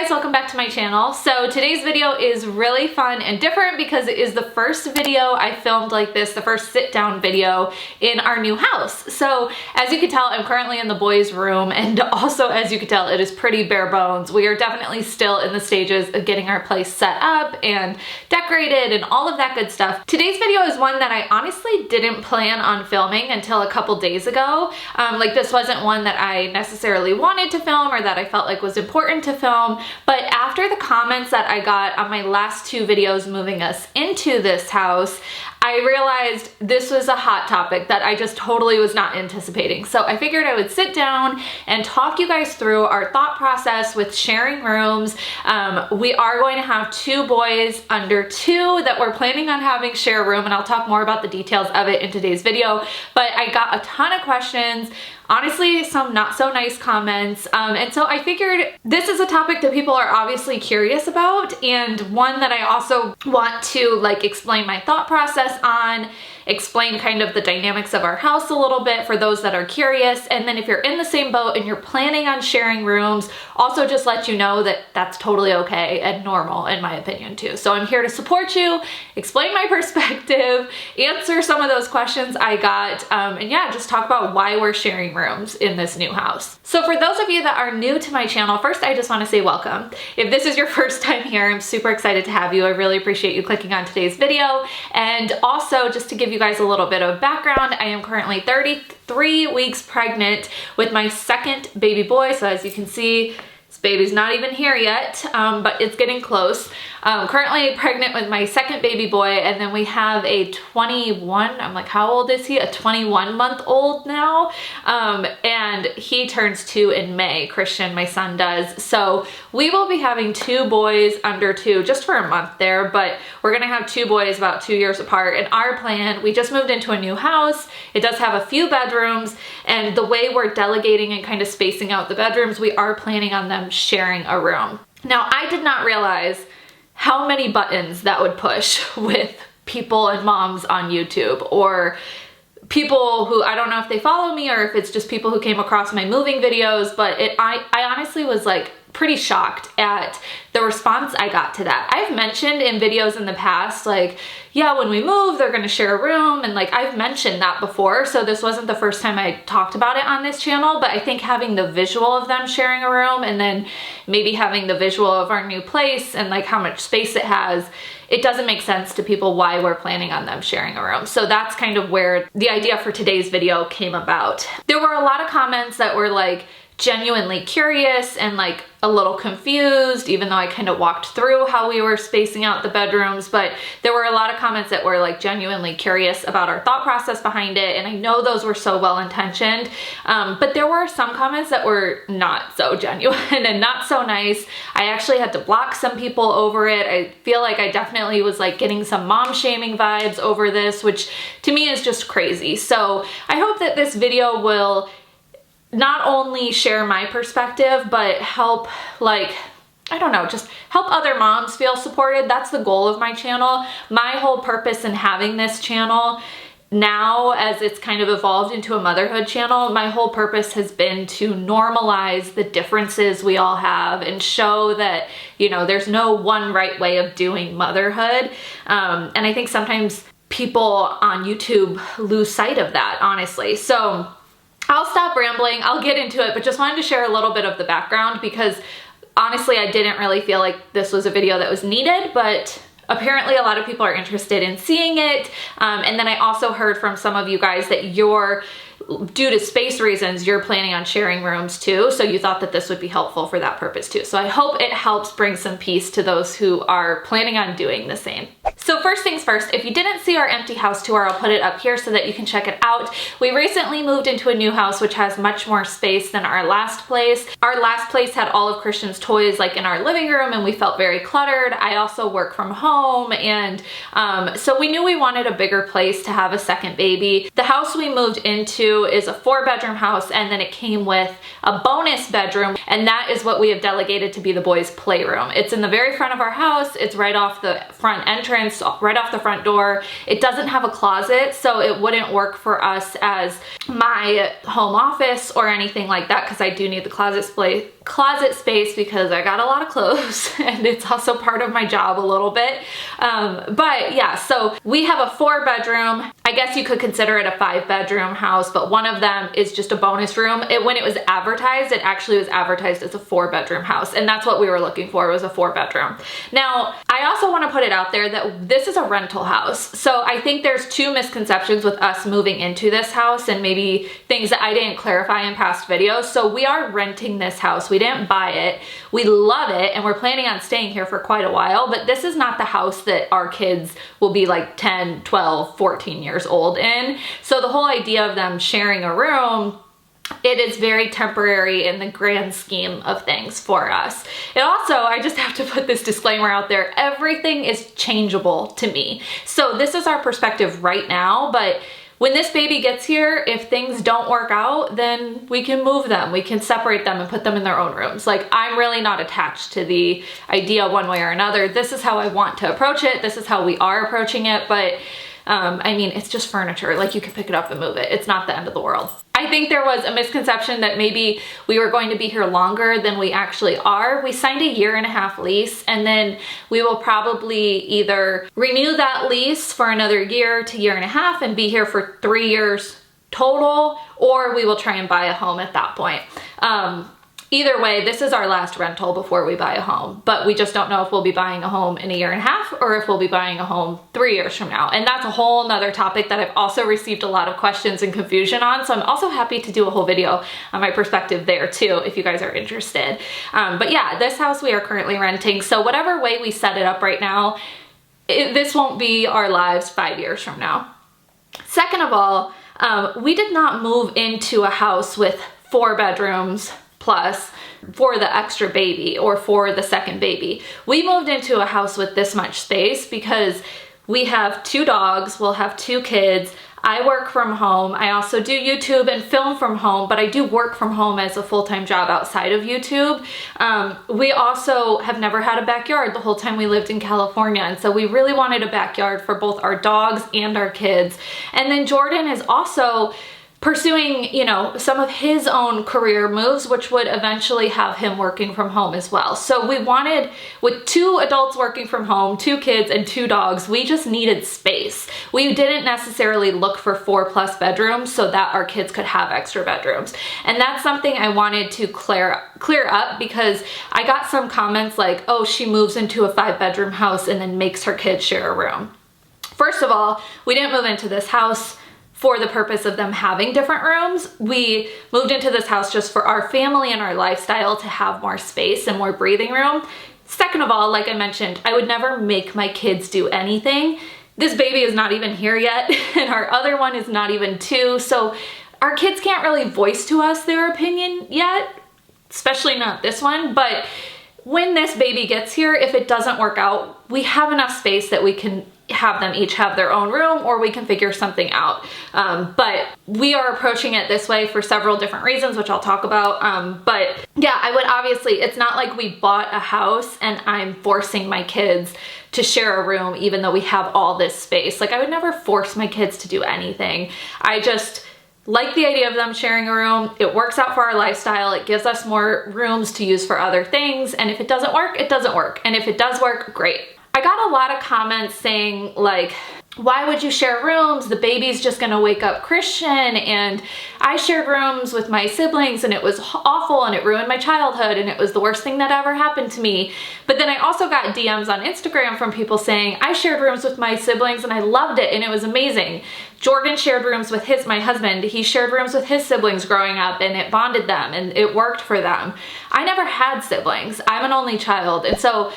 guys, welcome back to my channel. So today's video is really fun and different because it is the first video I filmed like this, the first sit down video in our new house. So as you can tell, I'm currently in the boys' room, and also as you can tell, it is pretty bare bones. We are definitely still in the stages of getting our place set up and decorated and all of that good stuff. Today's video is one that I honestly didn't plan on filming until a couple days ago. Like this wasn't one that I necessarily wanted to film or that I felt like was important to film. But after the comments that I got on my last two videos moving us into this house, I realized this was a hot topic that I just totally was not anticipating. So I figured I would sit down and talk you guys through our thought process with sharing rooms. We are going to have two boys under 2 that we're planning on having share a room, and I'll talk more about the details of it in today's video. But I got a ton of questions, honestly some not so nice comments, and so I figured this is a topic that people are obviously curious about, and one that I also want to like explain my thought process on, explain kind of the dynamics of our house a little bit for those that are curious, and then if you're in the same boat and you're planning on sharing rooms, also just let you know that that's totally okay and normal in my opinion too. So I'm here to support you, explain my perspective, answer some of those questions I got, and yeah, just talk about why we're sharing rooms in this new house. So for those of you that are new to my channel, first I just want to say welcome. If this is your first time here, I'm super excited to have you. I really appreciate you clicking on today's video. And also just to give you guys a little bit of background, I am currently 33 weeks pregnant with my second baby boy. So as you can see, this baby's not even here yet, but it's getting close. Currently pregnant with my second baby boy, and then we have a 21, I'm like, how old is he? A 21-month-old now, and he turns 2 in May, Christian, my son does. So we will be having 2 boys under 2 just for a month there, but we're gonna have 2 boys about 2 years apart. And our plan, we just moved into a new house. It does have a few bedrooms, and the way we're delegating and kind of spacing out the bedrooms, we are planning on them sharing a room. Now, I did not realize how many buttons that would push with people and moms on YouTube, or people who, I don't know if they follow me or if it's just people who came across my moving videos, but I honestly was like pretty shocked at the response I got to that. I've mentioned in videos in the past, like, yeah, when we move, they're gonna share a room, and like I've mentioned that before, so this wasn't the first time I talked about it on this channel, but I think having the visual of them sharing a room and then maybe having the visual of our new place and like how much space it has, it doesn't make sense to people why we're planning on them sharing a room. So that's kind of where the idea for today's video came about. There were a lot of comments that were like genuinely curious and like a little confused, even though I kind of walked through how we were spacing out the bedrooms, but there were a lot of comments that were like genuinely curious about our thought process behind it, and I know those were so well intentioned, but there were some comments that were not so genuine and not so nice. I actually had to block some people over it. I feel like I definitely was like getting some mom shaming vibes over this, which to me is just crazy. So I hope that this video will not only share my perspective, but help, like, I don't know, just help other moms feel supported. That's the goal of my channel. My whole purpose in having this channel now, as it's kind of evolved into a motherhood channel, my whole purpose has been to normalize the differences we all have and show that, you know, there's no one right way of doing motherhood. And I think sometimes people on YouTube lose sight of that, honestly. So I'll stop rambling, I'll get into it, but just wanted to share a little bit of the background because honestly, I didn't really feel like this was a video that was needed, but apparently a lot of people are interested in seeing it. And then I also heard from some of you guys that due to space reasons, you're planning on sharing rooms too, so you thought that this would be helpful for that purpose too. So I hope it helps bring some peace to those who are planning on doing the same. So first things first, if you didn't see our empty house tour, I'll put it up here so that you can check it out. We recently moved into a new house which has much more space than our last place. Our last place had all of Christian's toys like in our living room, and we felt very cluttered. I also work from home, and so we knew we wanted a bigger place to have a second baby. The house we moved into is a 4-bedroom house, and then it came with a bonus bedroom, and that is what we have delegated to be the boys' playroom. It's in the very front of our house. It's right off the front entrance. entrance right off the front door. It doesn't have a closet, so it wouldn't work for us as my home office or anything like that, because I do need the closet space because I got a lot of clothes and it's also part of my job a little bit. But yeah, so we have a 4-bedroom. I guess you could consider it a 5-bedroom house, but one of them is just a bonus room. When it was advertised, it actually was advertised as a 4-bedroom house, and that's what we were looking for, was a 4-bedroom. Now, I also want to put it out there that this is a rental house. So I think there's 2 misconceptions with us moving into this house, and maybe things that I didn't clarify in past videos. So we are renting this house. We didn't buy it. We love it, and we're planning on staying here for quite a while, but this is not the house that our kids will be like 10, 12, 14 years old in. So the whole idea of them sharing a room, it is very temporary in the grand scheme of things for us. It also, I just have to put this disclaimer out there, everything is changeable to me. So this is our perspective right now, but when this baby gets here, if things don't work out, then we can move them. We can separate them and put them in their own rooms. Like, I'm really not attached to the idea one way or another. This is how I want to approach it. This is how we are approaching it. But I mean, it's just furniture. Like, you can pick it up and move it. It's not the end of the world. I think there was a misconception that maybe we were going to be here longer than we actually are. We signed a 1.5-year lease, and then we will probably either renew that lease for another 1 to 1.5 years and be here for 3 years total, or we will try and buy a home at that point. Either way, this is our last rental before we buy a home, but we just don't know if we'll be buying a home in 1.5 years or if we'll be buying a home 3 years from now. And that's a whole nother topic that I've also received a lot of questions and confusion on. So I'm also happy to do a whole video on my perspective there too, if you guys are interested. But yeah, this house we are currently renting. So whatever way we set it up right now, this won't be our lives 5 years from now. Second of all, we did not move into a house with 4 bedrooms plus for the extra baby or for the second baby. We moved into a house with this much space because we have 2 dogs, we'll have 2 kids. I work from home. I also do YouTube and film from home, but I do work from home as a full-time job outside of YouTube. We also have never had a backyard the whole time we lived in California, and so we really wanted a backyard for both our dogs and our kids. And then Jordan is also pursuing, you know, some of his own career moves, which would eventually have him working from home as well. So we wanted, with 2 adults working from home, 2 kids and 2 dogs, we just needed space. We didn't necessarily look for 4+ bedrooms so that our kids could have extra bedrooms. And that's something I wanted to clear up, because I got some comments like, oh, she moves into a 5-bedroom house and then makes her kids share a room. First of all, we didn't move into this house for the purpose of them having different rooms. We moved into this house just for our family and our lifestyle to have more space and more breathing room. Second of all, like I mentioned, I would never make my kids do anything. This baby is not even here yet, and our other one is not even 2, so our kids can't really voice to us their opinion yet, especially not this one. But when this baby gets here, if it doesn't work out, we have enough space that we can have them each have their own room, or we can figure something out. But we are approaching it this way for several different reasons, which I'll talk about. But yeah, I would obviously, it's not like we bought a house and I'm forcing my kids to share a room even though we have all this space. Like, I would never force my kids to do anything. I just like the idea of them sharing a room. It works out for our lifestyle. It gives us more rooms to use for other things. And if it doesn't work, it doesn't work. And if it does work, great. I got a lot of comments saying like, why would you share rooms? The baby's just gonna wake up Christian, and I shared rooms with my siblings and it was awful and it ruined my childhood and it was the worst thing that ever happened to me. But then I also got DMs on Instagram from people saying, I shared rooms with my siblings and I loved it and it was amazing. Jordan shared rooms with my husband. He shared rooms with his siblings growing up and it bonded them and it worked for them. I never had siblings. I'm an only child. And so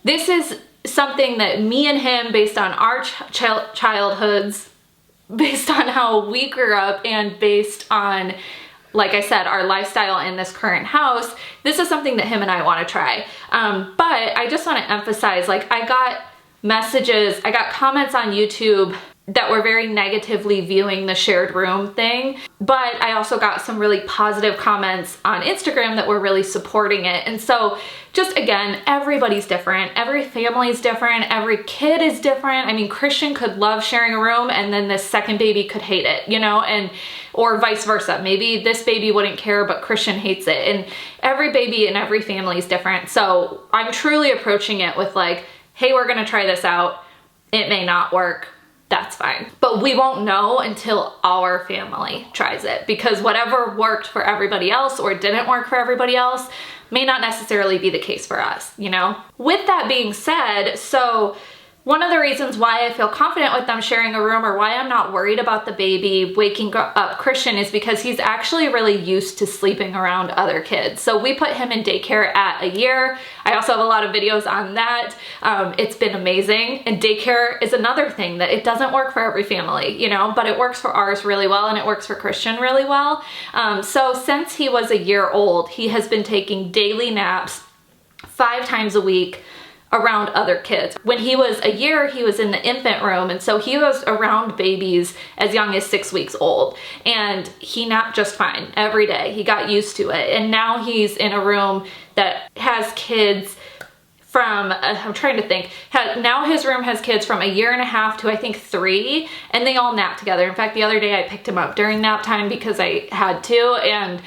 this is something that me and him, based on our childhoods, based on how we grew up, and based on, like I said, our lifestyle in this current house, this is something that him and I want to try. But I just want to emphasize, like, I got messages, I got comments on YouTube that were very negatively viewing the shared room thing. But I also got some really positive comments on Instagram that were really supporting it. And so just again, everybody's different. Every family is different. Every kid is different. I mean, Christian could love sharing a room and then this second baby could hate it, you know, and or vice versa. Maybe this baby wouldn't care, but Christian hates it. And every baby and every family is different. So I'm truly approaching it with like, hey, we're gonna try this out. It may not work. That's fine. But we won't know until our family tries it, because whatever worked for everybody else or didn't work for everybody else may not necessarily be the case for us, you know? With that being said, so one of the reasons why I feel confident with them sharing a room, or why I'm not worried about the baby waking up Christian, is because he's actually really used to sleeping around other kids. So we put him in daycare at a year. I also have a lot of videos on that. It's been amazing. And daycare is another thing that it doesn't work for every family, you know, but it works for ours really well, and it works for Christian really well. So since he was a year old, he has been taking daily naps 5 times a week around other kids. When he was a year, he was in the infant room, and so he was around babies as young as 6 weeks old, and he napped just fine every day. He got used to it, and now he's in a room that has kids from, I'm trying to think, now his room has kids from a year and a half to I think 3, and they all nap together. In fact, the other day I picked him up during nap time because I had to, and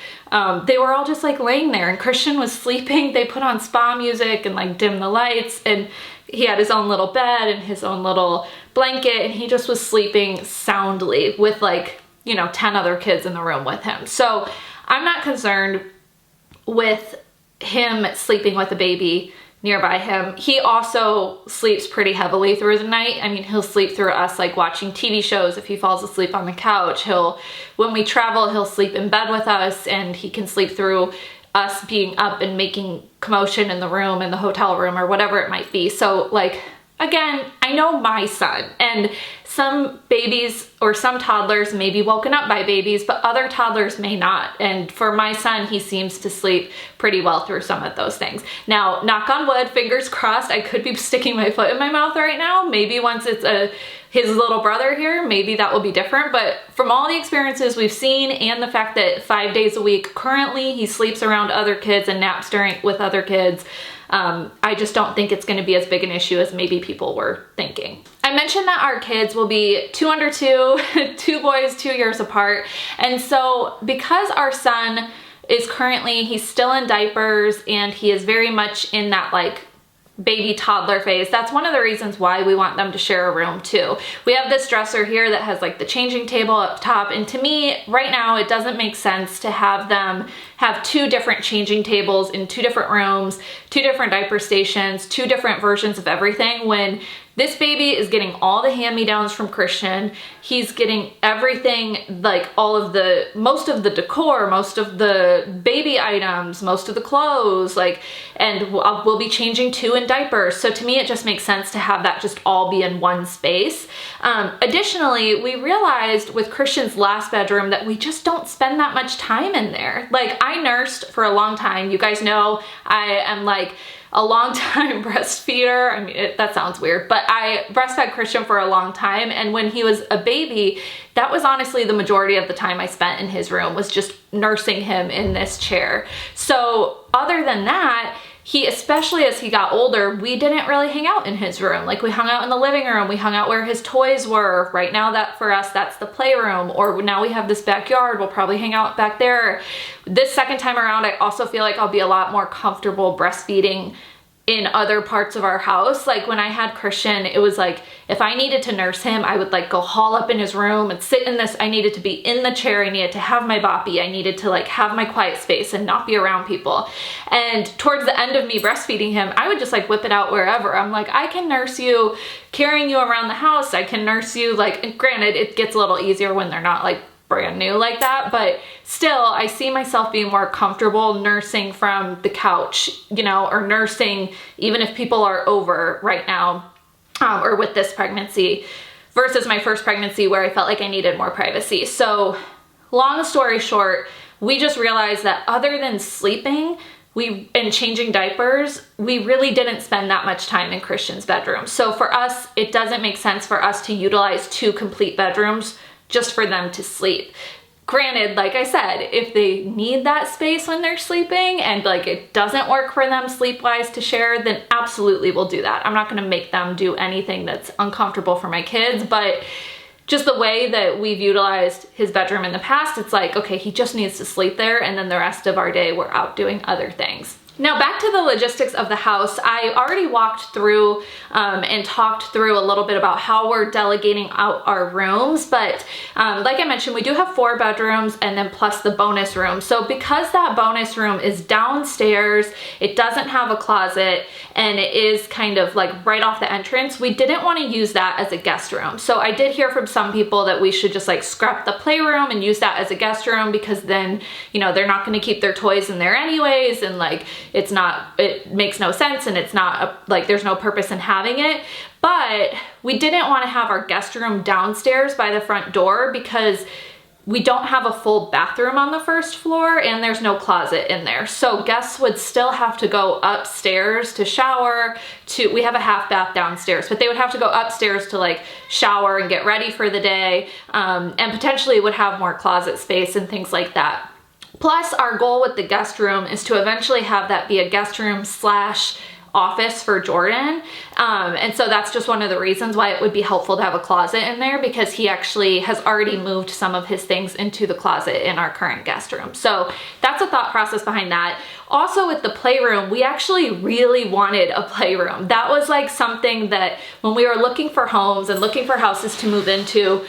they were all just like laying there, and Christian was sleeping. They put on spa music and like dim the lights, and he had his own little bed and his own little blanket, and he just was sleeping soundly with like, you know, 10 other kids in the room with him. So I'm not concerned with him sleeping with a baby nearby him. He also sleeps pretty heavily through the night. I mean, he'll sleep through us like watching TV shows. If he falls asleep on the couch, when we travel, he'll sleep in bed with us, and he can sleep through us being up and making commotion in the room, in the hotel room, or whatever it might be. So like, again, I know my son, and some babies or some toddlers may be woken up by babies, but other toddlers may not. And for my son, he seems to sleep pretty well through some of those things. Now, knock on wood, fingers crossed, I could be sticking my foot in my mouth right now. Maybe once it's his little brother here, maybe that will be different. But from all the experiences we've seen, and the fact that 5 days a week currently he sleeps around other kids and naps with other kids, I just don't think it's going to be as big an issue as maybe people were thinking. I mentioned that our kids will be 2 under 2, 2 boys, 2 years apart. And so because our son is currently, he's still in diapers, and he is very much in that like baby toddler phase, that's one of the reasons why we want them to share a room too. We have this dresser here that has like the changing table up top, and to me right now it doesn't make sense to have them have 2 different changing tables in 2 different rooms, 2 different diaper stations, 2 different versions of everything, when this baby is getting all the hand-me-downs from Christian. He's getting everything, like most of the decor, most of the baby items, most of the clothes, like, and we'll be changing 2 in diapers. So to me, it just makes sense to have that just all be in one space. Additionally, we realized with Christian's last bedroom that we just don't spend that much time in there. Like, I nursed for a long time. You guys know I am like a long time breastfeeder. I mean, that sounds weird, but I breastfed Christian for a long time. And when he was a baby, that was honestly the majority of the time I spent in his room, was just nursing him in this chair. So other than that, especially as he got older, we didn't really hang out in his room. Like, we hung out in the living room, we hung out where his toys were. Right now, that for us, that's the playroom, or now we have this backyard, we'll probably hang out back there. This second time around, I also feel like I'll be a lot more comfortable breastfeeding in other parts of our house. Like when I had Christian, it was like, if I needed to nurse him, I would like go haul up in his room and sit in this, I needed to be in the chair, I needed to have my boppy, I needed to like have my quiet space and not be around people. And towards the end of me breastfeeding him, I would just like whip it out wherever. I'm like, I can nurse you, carrying you around the house, I can nurse you, like, and granted, it gets a little easier when they're not like brand new like that, but still I see myself being more comfortable nursing from the couch, you know, or nursing even if people are over right now, or with this pregnancy, versus my first pregnancy where I felt like I needed more privacy. So long story short, we just realized that other than sleeping, and changing diapers, we really didn't spend that much time in Christian's bedroom. So for us, it doesn't make sense for us to utilize 2 complete bedrooms just for them to sleep. Granted, like I said, if they need that space when they're sleeping and like it doesn't work for them sleep-wise to share, then absolutely we'll do that. I'm not gonna make them do anything that's uncomfortable for my kids, but just the way that we've utilized his bedroom in the past, it's like, okay, he just needs to sleep there, and then the rest of our day we're out doing other things. Now back to the logistics of the house. I already walked through and talked through a little bit about how we're delegating out our rooms, but like I mentioned, we do have 4 bedrooms and then plus the bonus room. So because that bonus room is downstairs, it doesn't have a closet, and it is kind of like right off the entrance, we didn't want to use that as a guest room. So I did hear from some people that we should just like scrap the playroom and use that as a guest room, because then, you know, they're not going to keep their toys in there anyways, and like it makes no sense, and it's not like there's no purpose in having it. But we didn't want to have our guest room downstairs by the front door because we don't have a full bathroom on the first floor and there's no closet in there. So guests would still have to go upstairs to shower. We have a half bath downstairs, but they would have to go upstairs to like shower and get ready for the day, and potentially would have more closet space and things like that. Plus, our goal with the guest room is to eventually have that be a guest room / office for Jordan. And so that's just one of the reasons why it would be helpful to have a closet in there, because he actually has already moved some of his things into the closet in our current guest room. So that's a thought process behind that. Also with the playroom, we actually really wanted a playroom. That was like something that when we were looking for homes and looking for houses to move into,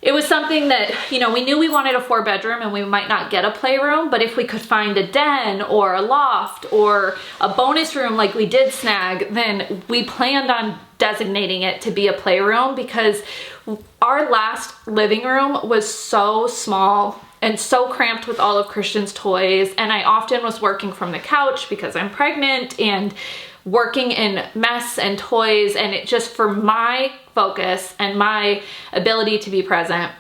it was something that, you know, we knew we wanted a 4-bedroom and we might not get a playroom, but if we could find a den or a loft or a bonus room like we did snag, then we planned on designating it to be a playroom, because our last living room was so small and so cramped with all of Christian's toys, and I often was working from the couch because I'm pregnant and working in mess and toys, and it just, for my focus and my ability to be present,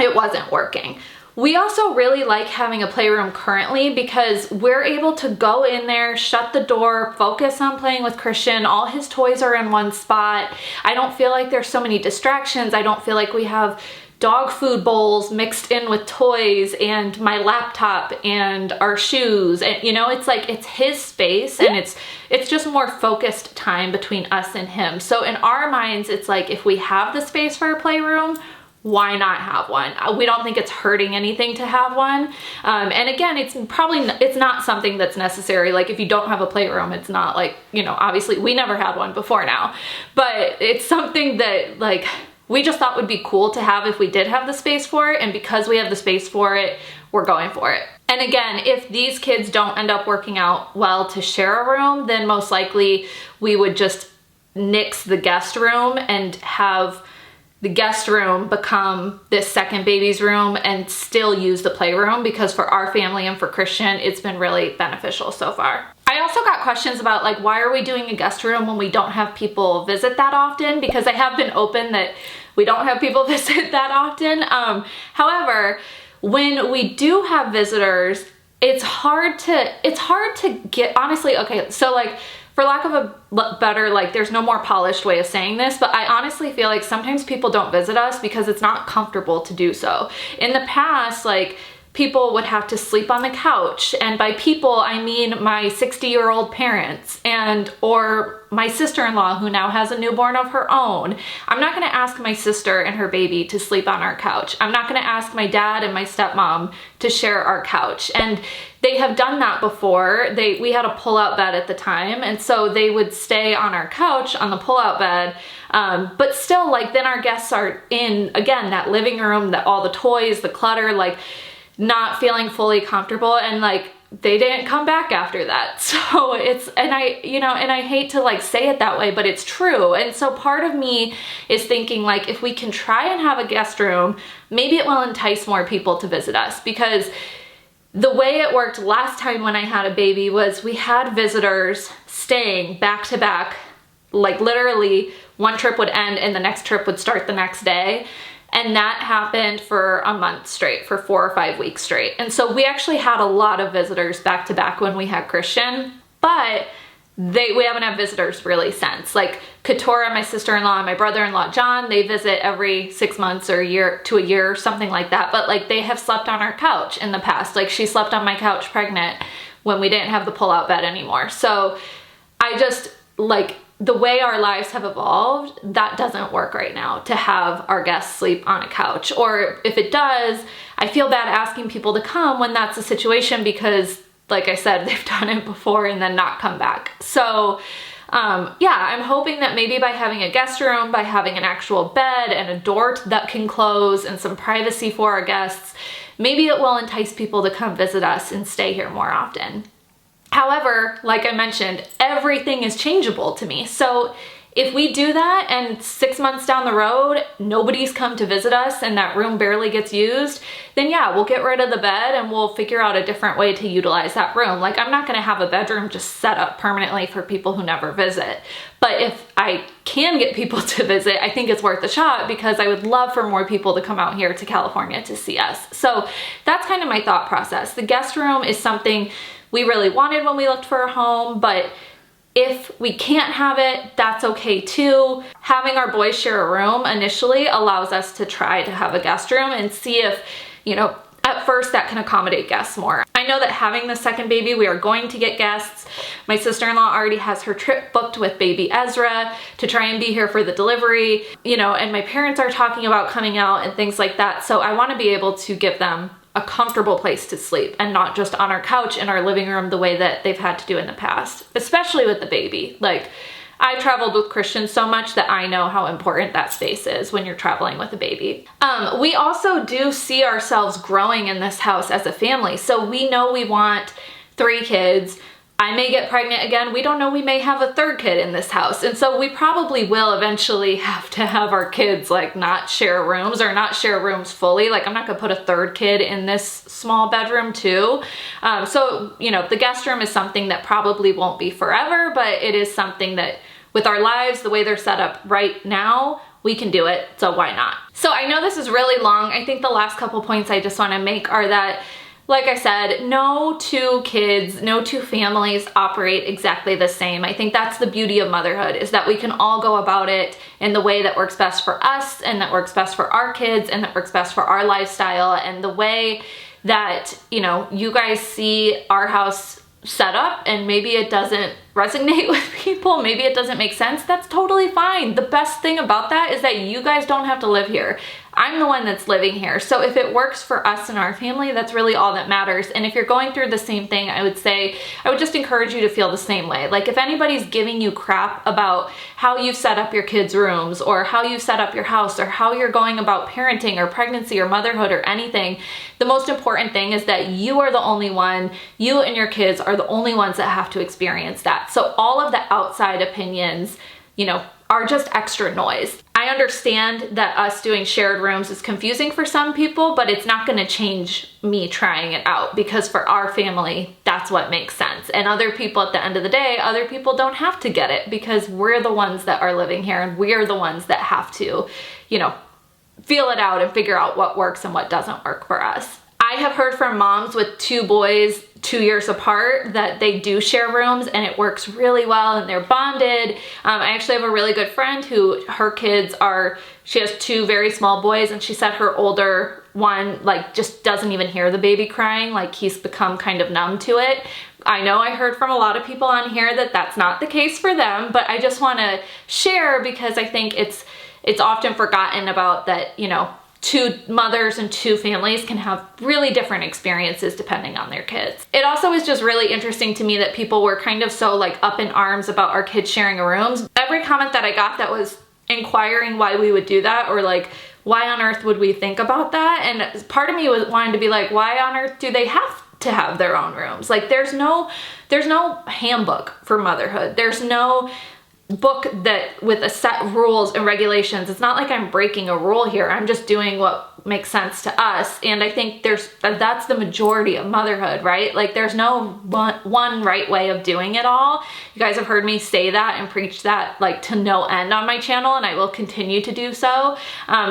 it wasn't working. We also really like having a playroom currently because we're able to go in there, shut the door, focus on playing with Christian. All his toys are in one spot. I don't feel like there's so many distractions. I don't feel like we have dog food bowls mixed in with toys and my laptop and our shoes, and you know, it's like it's his space, and it's just more focused time between us and him. So in our minds, it's like, if we have the space for a playroom, why not have one? We don't think it's hurting anything to have one. And again, it's not something that's necessary. Like if you don't have a playroom, it's not like, you know, obviously we never had one before now, but it's something that like we just thought would be cool to have if we did have the space for it, and because we have the space for it, we're going for it. And again, if these kids don't end up working out well to share a room, then most likely we would just nix the guest room and have the guest room become this second baby's room and still use the playroom, because for our family and for Christian, it's been really beneficial so far. I also got questions about like, why are we doing a guest room when we don't have people visit that often? Because I have been open that we don't have people visit that often. However, when we do have visitors, it's hard to get, honestly, okay, so like, for lack of a better, like there's no more polished way of saying this, but I honestly feel like sometimes people don't visit us because it's not comfortable to do so. In the past, like people would have to sleep on the couch, and by people I mean my 60-year-old parents or my sister-in-law who now has a newborn of her own. I'm not gonna ask my sister and her baby to sleep on our couch. I'm not gonna ask my dad and my stepmom to share our couch. And they have done that before. We had a pull-out bed at the time, and so they would stay on our couch on the pull-out bed. But still, like, then our guests are in, again, that living room, all the toys, the clutter, like not feeling fully comfortable, and like they didn't come back after that. So and I hate to like say it that way, but it's true. And so part of me is thinking like, if we can try and have a guest room, maybe it will entice more people to visit us, because the way it worked last time when I had a baby was we had visitors staying back to back, like literally one trip would end and the next trip would start the next day. And that happened for a month straight, for 4 or 5 weeks straight. And so we actually had a lot of visitors back to back when we had Christian, but we haven't had visitors really since. Like Katora, my sister-in-law, and my brother-in-law John, they visit every 6 months or a year, something like that. But like they have slept on our couch in the past. Like she slept on my couch pregnant when we didn't have the pull-out bed anymore. So I just like, the way our lives have evolved, that doesn't work right now, to have our guests sleep on a couch. Or if it does, I feel bad asking people to come when that's the situation, because like I said, they've done it before and then not come back. So yeah, I'm hoping that maybe by having a guest room, by having an actual bed and a door that can close and some privacy for our guests, maybe it will entice people to come visit us and stay here more often. However, like I mentioned, everything is changeable to me. So if we do that and 6 months down the road, nobody's come to visit us and that room barely gets used, then yeah, we'll get rid of the bed and we'll figure out a different way to utilize that room. Like I'm not gonna have a bedroom just set up permanently for people who never visit. But if I can get people to visit, I think it's worth a shot, because I would love for more people to come out here to California to see us. So that's kind of my thought process. The guest room is something we really wanted when we looked for a home, but if we can't have it, that's okay too. Having our boys share a room initially allows us to try to have a guest room and see if, you know, at first that can accommodate guests more. I know that having the second baby, we are going to get guests. My sister-in-law already has her trip booked with baby Ezra to try and be here for the delivery, you know, and my parents are talking about coming out and things like that. So I want to be able to give them a comfortable place to sleep and not just on our couch in our living room the way that they've had to do in the past, especially with the baby. Like I traveled with Christian so much that I know how important that space is when you're traveling with a baby. We also do see ourselves growing in this house as a family. So we know we want 3 kids. I may get pregnant again. We don't know, we may have a 3rd kid in this house. And so we probably will eventually have to have our kids like not share rooms, or not share rooms fully. Like I'm not gonna put a 3rd kid in this small bedroom too. So, you know, the guest room is something that probably won't be forever, but it is something that with our lives, the way they're set up right now, we can do it, so why not? So I know this is really long. I think the last couple points I just wanna make are that, like I said, no 2 kids, no 2 families operate exactly the same. I think that's the beauty of motherhood, is that we can all go about it in the way that works best for us, and that works best for our kids, and that works best for our lifestyle, and the way that, you know, you guys see our house set up and maybe it doesn't resonate with people, maybe it doesn't make sense, that's totally fine. The best thing about that is that you guys don't have to live here. I'm the one that's living here. So if it works for us and our family, that's really all that matters. And if you're going through the same thing, I would just encourage you to feel the same way. Like if anybody's giving you crap about how you set up your kids' rooms, or how you set up your house, or how you're going about parenting or pregnancy or motherhood or anything, the most important thing is that you are the only one, you and your kids are the only ones that have to experience that. So all of the outside opinions, you know, are just extra noise. I understand that us doing shared rooms is confusing for some people, but it's not gonna change me trying it out, because for our family, that's what makes sense. And other people, at the end of the day, other people don't have to get it, because we're the ones that are living here and we're the ones that have to, you know, feel it out and figure out what works and what doesn't work for us. I have heard from moms with 2 boys 2 years apart that they do share rooms and it works really well and they're bonded. I actually have a really good friend who her kids are, she has 2 very small boys, and she said her older one like just doesn't even hear the baby crying, like he's become kind of numb to it. I know I heard from a lot of people on here that that's not the case for them, but I just want to share because I think it's often forgotten about that, you know, 2 mothers and 2 families can have really different experiences depending on their kids. It also is just really interesting to me that people were kind of so like up in arms about our kids sharing rooms. Every comment that I got that was inquiring why we would do that, or like why on earth would we think about that, and part of me was wanting to be like, why on earth do they have to have their own rooms? Like there's no handbook for motherhood. There's no book that with a set rules and regulations. It's not like I'm breaking a rule here. I'm just doing what makes sense to us. And I think that's the majority of motherhood, right? Like there's no one right way of doing it all. You guys have heard me say that and preach that like to no end on my channel, and I will continue to do so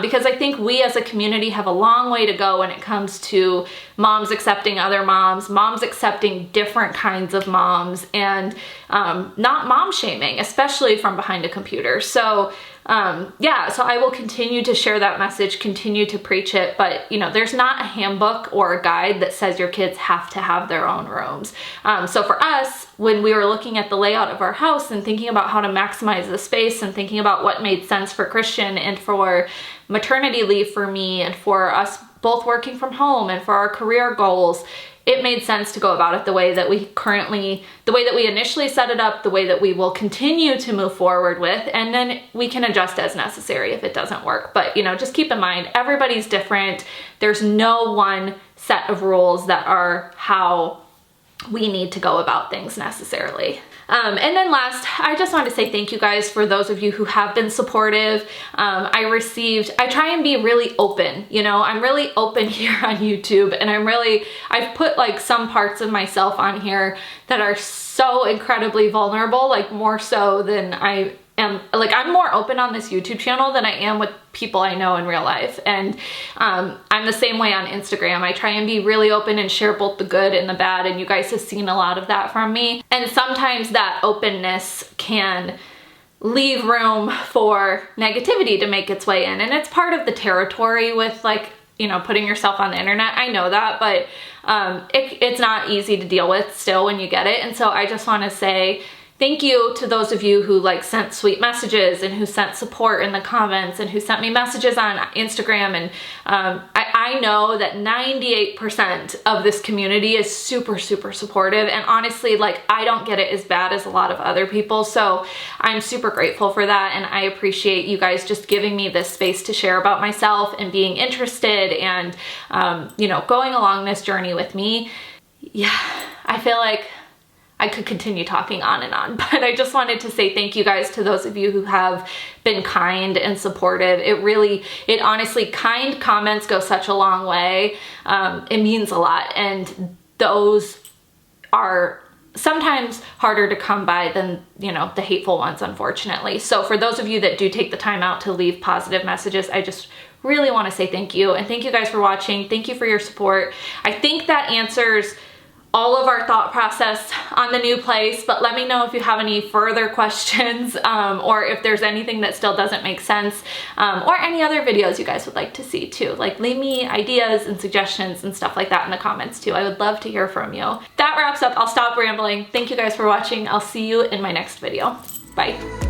because I think we as a community have a long way to go when it comes to moms accepting other moms, moms accepting different kinds of moms, and not mom shaming, especially from behind a computer. So yeah, so I will continue to share that message, continue to preach it, but you know, there's not a handbook or a guide that says your kids have to have their own rooms. So for us, when we were looking at the layout of our house and thinking about how to maximize the space and thinking about what made sense for Christian and for maternity leave for me and for us both working from home and for our career goals, it made sense to go about it the way that we initially set it up, the way that we will continue to move forward with, and then we can adjust as necessary if it doesn't work. But you know, just keep in mind, everybody's different. There's no one set of rules that are how we need to go about things necessarily. And then last, I just want to say thank you guys for those of you who have been supportive. I try and be really open, you know, I'm really open here on YouTube, and I've put like some parts of myself on here that are so incredibly vulnerable, like more so than I am, like I'm more open on this YouTube channel than I am with people I know in real life. And I'm the same way on Instagram. I try and be really open and share both the good and the bad, and you guys have seen a lot of that from me. And sometimes that openness can leave room for negativity to make its way in, and it's part of the territory with like, you know, putting yourself on the internet. I know that, but it's not easy to deal with still when you get it. And so I just want to say thank you to those of you who like sent sweet messages and who sent support in the comments and who sent me messages on Instagram. And I know that 98% of this community is super, super supportive. And honestly, like I don't get it as bad as a lot of other people. So I'm super grateful for that. And I appreciate you guys just giving me this space to share about myself and being interested and, you know, going along this journey with me. Yeah, I feel like I could continue talking on and on, but I just wanted to say thank you guys to those of you who have been kind and supportive. It honestly, kind comments go such a long way. It means a lot, and those are sometimes harder to come by than, you know, the hateful ones, unfortunately. So for those of you that do take the time out to leave positive messages, I just really want to say thank you, and thank you guys for watching. Thank you for your support. I think that answers all of our thought process on the new place, but let me know if you have any further questions or if there's anything that still doesn't make sense or any other videos you guys would like to see too. Like leave me ideas and suggestions and stuff like that in the comments too. I would love to hear from you. That wraps up. I'll stop rambling. Thank you guys for watching. I'll see you in my next video. Bye.